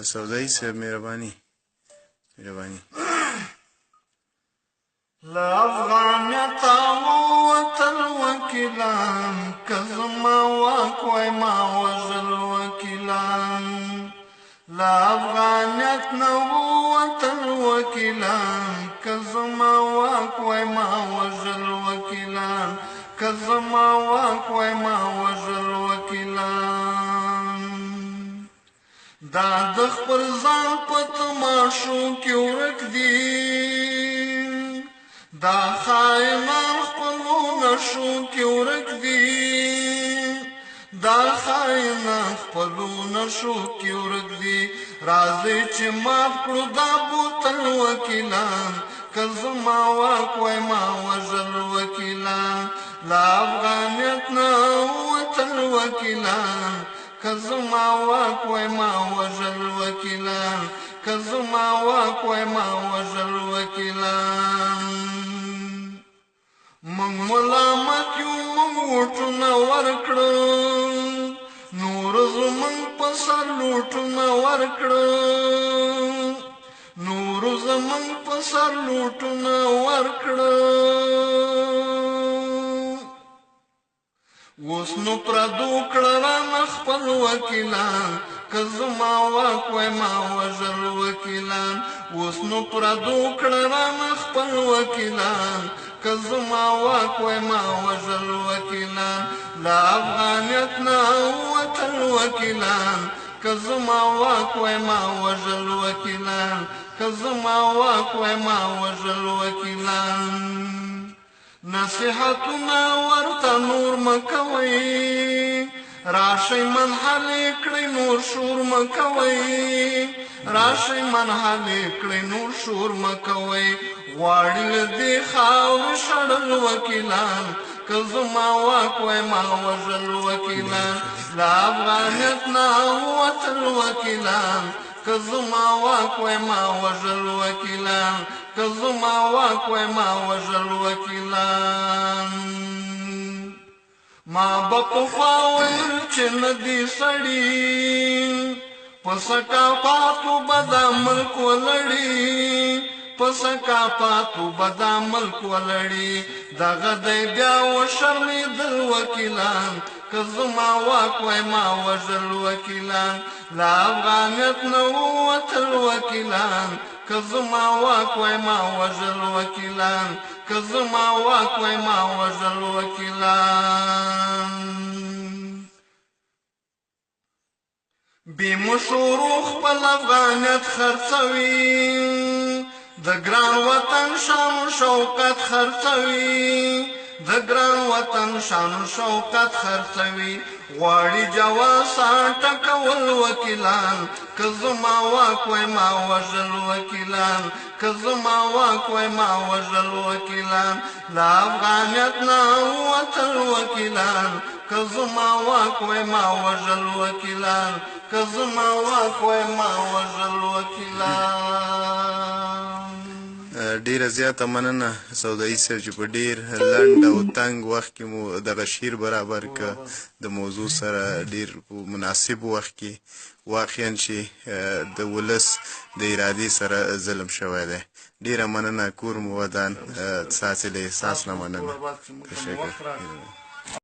سودایي صاحب مهرباني لافغانیت وطن وکیلان کزما واک وای ما وزل وکیلان لافغانیت وطن وکیلان کزما واک وای ما وزل وکیلان کزما واک وای ما وزل وکیلان دا د خپل ځان په تماشو کې ورک دي دا خائنان خپلو نشو کې ورک دي دا خائنان خپلو نشو کې ورک دي راځي چې مات کړو دا بوتل وکیلان که زما واک وای ما وژل وکیلان لا افغانیت نه وطن وکیلان که زما واک وای ما وژل وکیلان که زما واک وای ما وژل وکیلان من ملامت یو من وټونه ورکړه نور زمون په سر لوټونه ورکړه نور زمون په سر لوټونه ورکړه اوس نو پردو کړه رانه خپل وکیلان که زما واک وای ما وژل وکیلان اوس نو پردو کړه رانه خپل وکیلان که زما واک وای ما وژل وکیلان لا افغانیت نه وطن وکیلان که زما واک وای ما وژل وکیلان که زما واک وای ما وژل وکیلان نصیحتونه ورته نور مکوئ راشئ منحلې کړئ نور شور مکوئ راشئ منحلې کړئ نور شور مکوئ غواړي له دې خاورې شړل وکیلان که زما واک وای ما وژل وکیلان لا افغانیت نه وطن وکیلان که زما واک وای ما وژل وکیلان که زما واک وای ما وژل وکیلان ما به پخوا ویل چې نه دي سړي په ثقافتو به دا ملک ولړي په ثقافتو به دا ملک ولړي دغه دی بیا وشرمېدل وکیلان که زما واک وای ما وژل وکیلان لا افغانیت نه ووتل وکیلان که زما واک وای ما وژل وکیلان که زما واک وای ما وژل وکیلان بې مشورو خپل افغانیت خرڅوي د ګران وطن شان و شوکت خرڅوي د ګران وطن شان و شوکت خرڅوي غواړي جواسا ټکول وکیلان که زما واک وای ما وژل وکیلان که زما واک وای ما وژل وکیلان لا افغانیت نه وطن وکیلان که زما واک وای ما وژل وکیلان که زما واک وای ما وژل وکیلان ډیره زیاته مننه سودایي صاحب چې په ډیر لنډ او تنګ وخت کې مو دغه شعر برابر که د موضوع سره ډیر مناسب وخت کې واقعا چې د ولس د ارادې سره ظلم شوی دی ډیره مننه کور مو ودان ستاسې له احساس نه مننه تشکر